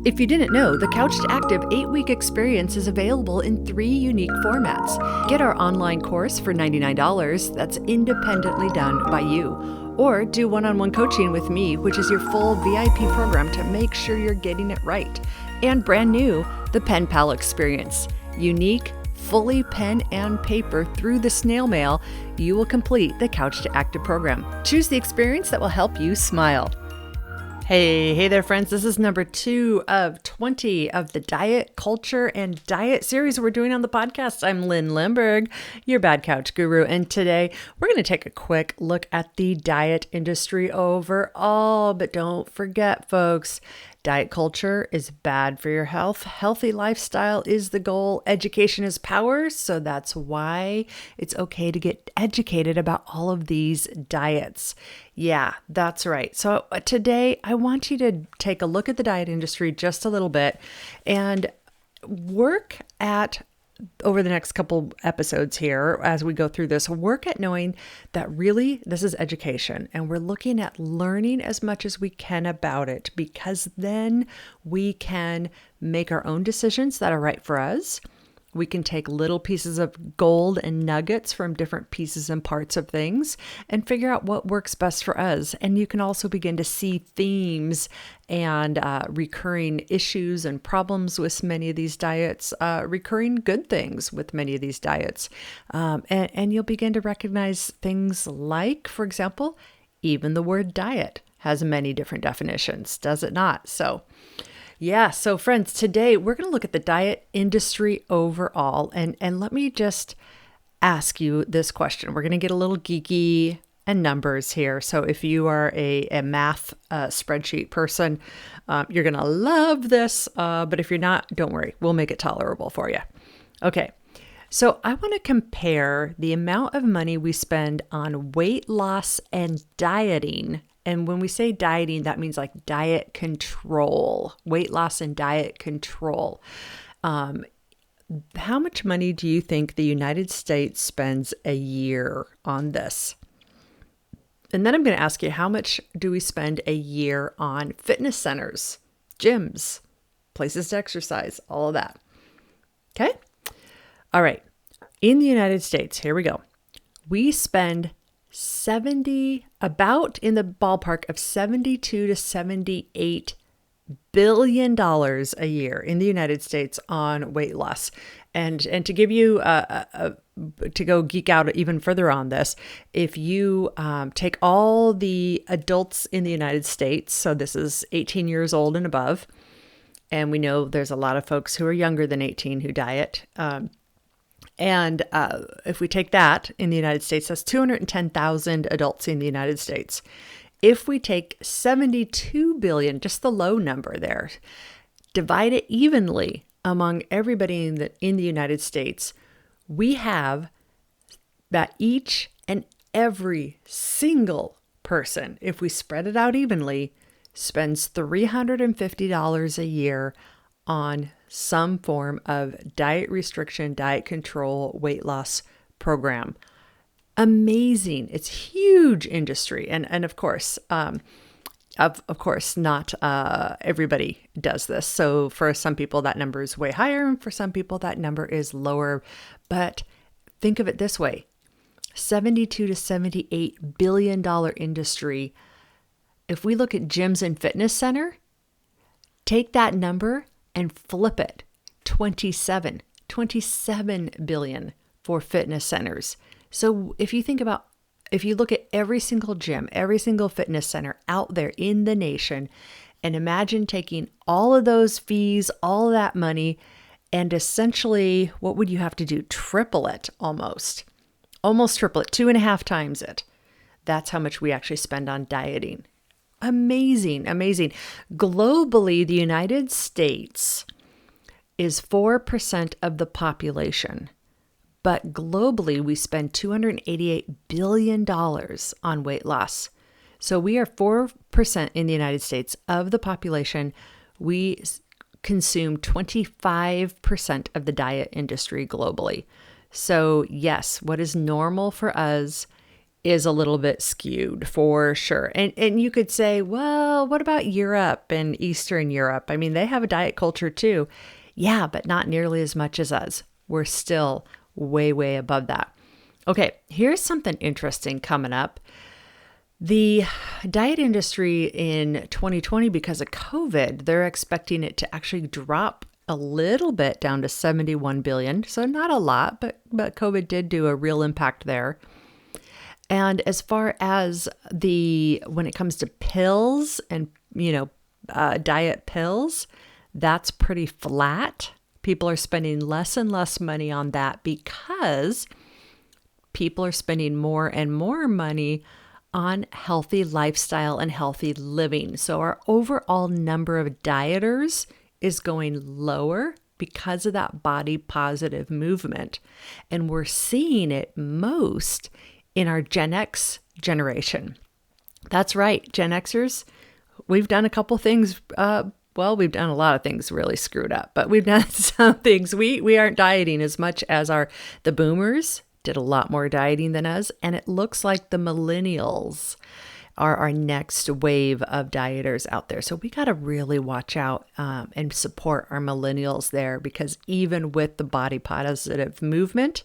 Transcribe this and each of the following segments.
If you didn't know, the Couch to Active 8-week experience is available in 3 unique formats. Get our online course for $99 that's independently done by you. Or do one-on-one coaching with me, which is your full VIP program to make sure you're getting it right. And brand new, the Pen Pal experience. Unique, fully pen and paper through the snail mail, you will complete the Couch to Active program. Choose the experience that will help you smile. Hey there, friends. This is number 2 of 20 of the Diet, Culture, and Diet series we're doing on the podcast. I'm Lynn Limberg, your Bad Couch Guru, and today we're going to take a quick look at the diet industry overall. But don't forget, folks, diet culture is bad for your health. Healthy lifestyle is the goal. Education is power. So that's why it's okay to get educated about all of these diets. Yeah, that's right. So today I want you to take a look at the diet industry just a little bit and work at, over the next couple episodes here, as we go through this, work at knowing that really this is education and we're looking at learning as much as we can about it, because then we can make our own decisions that are right for us. We can take little pieces of gold and nuggets from different pieces and parts of things and figure out what works best for us. And you can also begin to see themes and recurring issues and problems with many of these diets, recurring good things with many of these diets. And you'll begin to recognize things like, for example, even the word diet has many different definitions, does it not? So friends, today we're going to look at the diet industry overall. And let me just ask you this question. We're going to get a little geeky and numbers here. So if you are a math spreadsheet person, you're going to love this. But if you're not, don't worry. We'll make it tolerable for you. Okay. So I want to compare the amount of money we spend on weight loss and dieting. And when we say dieting, that means like diet control, weight loss and diet control. How much money do you think the United States spends a year on this? And then I'm going to ask you, how much do we spend a year on fitness centers, gyms, places to exercise, all of that? Okay. All right. In the United States, here we go. We spend about in the ballpark of $72 to $78 billion a year in the United States on weight loss. And to give you to go geek out even further on this, if you take all the adults in the United States, so this is 18 years old and above, and we know there's a lot of folks who are younger than 18 who diet. And if we take that in the United States, that's 210,000 adults in the United States. If we take 72 billion, just the low number there, divide it evenly among everybody in the United States, we have that each and every single person, if we spread it out evenly, spends $350 a year on some form of diet restriction, diet control, weight loss program. Amazing. It's huge industry. And of course, not everybody does this. So for some people, that number is way higher. And for some people, that number is lower. But think of it this way, $72 to $78 billion industry. If we look at gyms and fitness center, take that number and flip it, 27 billion for fitness centers. So if you look at every single gym, every single fitness center out there in the nation, and imagine taking all of those fees, all of that money, and essentially, what would you have to do? Triple it almost triple it, 2.5 times it. That's how much we actually spend on dieting. Amazing. Globally, the United States is 4% of the population, but globally we spend $288 billion on weight loss. So we are 4% in the United States of the population. We consume 25% of the diet industry globally. So yes, what is normal for us is a little bit skewed for sure. And you could say, well, what about Europe and Eastern Europe? I mean, they have a diet culture too. Yeah, but not nearly as much as us. We're still way, way above that. Okay, here's something interesting coming up. The diet industry in 2020, because of COVID, they're expecting it to actually drop a little bit down to 71 billion. So not a lot, but COVID did do a real impact there. And as far as when it comes to pills and, diet pills, that's pretty flat. People are spending less and less money on that because people are spending more and more money on healthy lifestyle and healthy living. So our overall number of dieters is going lower because of that body positive movement. And we're seeing it most in our Gen X generation. That's right, Gen Xers, we've done a couple things. We've done a lot of things really screwed up, but we've done some things. We aren't dieting as much as the boomers did a lot more dieting than us. And it looks like the millennials are our next wave of dieters out there. So we got to really watch out and support our millennials there, because even with the body positive movement,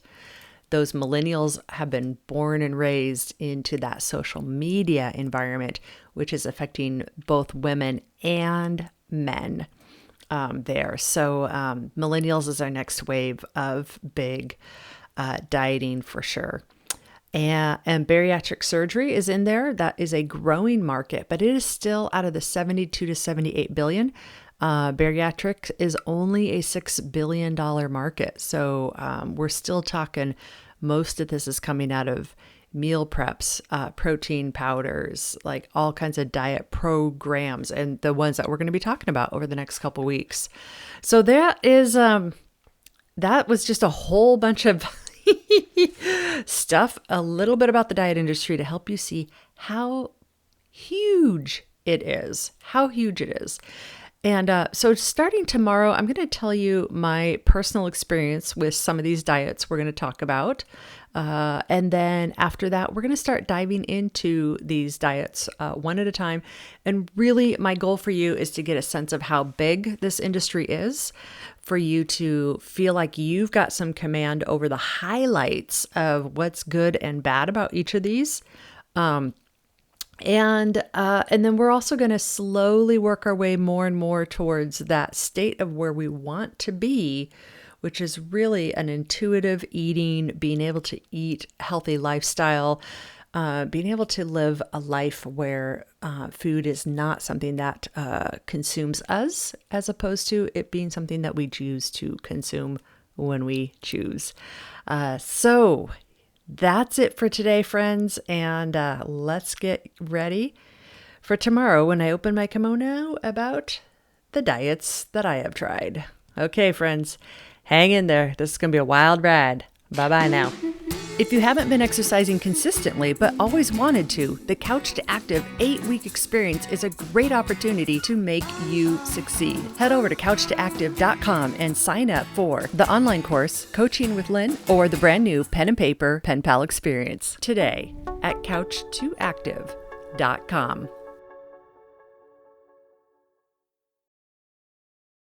those millennials have been born and raised into that social media environment, which is affecting both women and men there. So millennials is our next wave of big dieting for sure. And bariatric surgery is in there. That is a growing market, but it is still out of the 72 to 78 billion. Bariatric is only a $6 billion market. So we're still talking, most of this is coming out of meal preps, protein powders, like all kinds of diet programs, and the ones that we're going to be talking about over the next couple weeks. So that is, that was just a whole bunch of stuff, a little bit about the diet industry to help you see how huge it is, And so starting tomorrow, I'm going to tell you my personal experience with some of these diets we're going to talk about. And then after that, we're going to start diving into these diets one at a time. And really, my goal for you is to get a sense of how big this industry is, for you to feel like you've got some command over the highlights of what's good and bad about each of these. And then we're also going to slowly work our way more and more towards that state of where we want to be, which is really an intuitive eating, being able to eat healthy lifestyle, being able to live a life where food is not something that consumes us, as opposed to it being something that we choose to consume when we choose. So that's it for today, friends. And let's get ready for tomorrow when I open my kimono about the diets that I have tried. Okay, friends, hang in there. This is going to be a wild ride. Bye-bye now. If you haven't been exercising consistently but always wanted to, the Couch to Active 8-week experience is a great opportunity to make you succeed. Head over to couchtoactive.com and sign up for the online course, Coaching with Lynn, or the brand new pen and paper Pen Pal experience today at couchtoactive.com.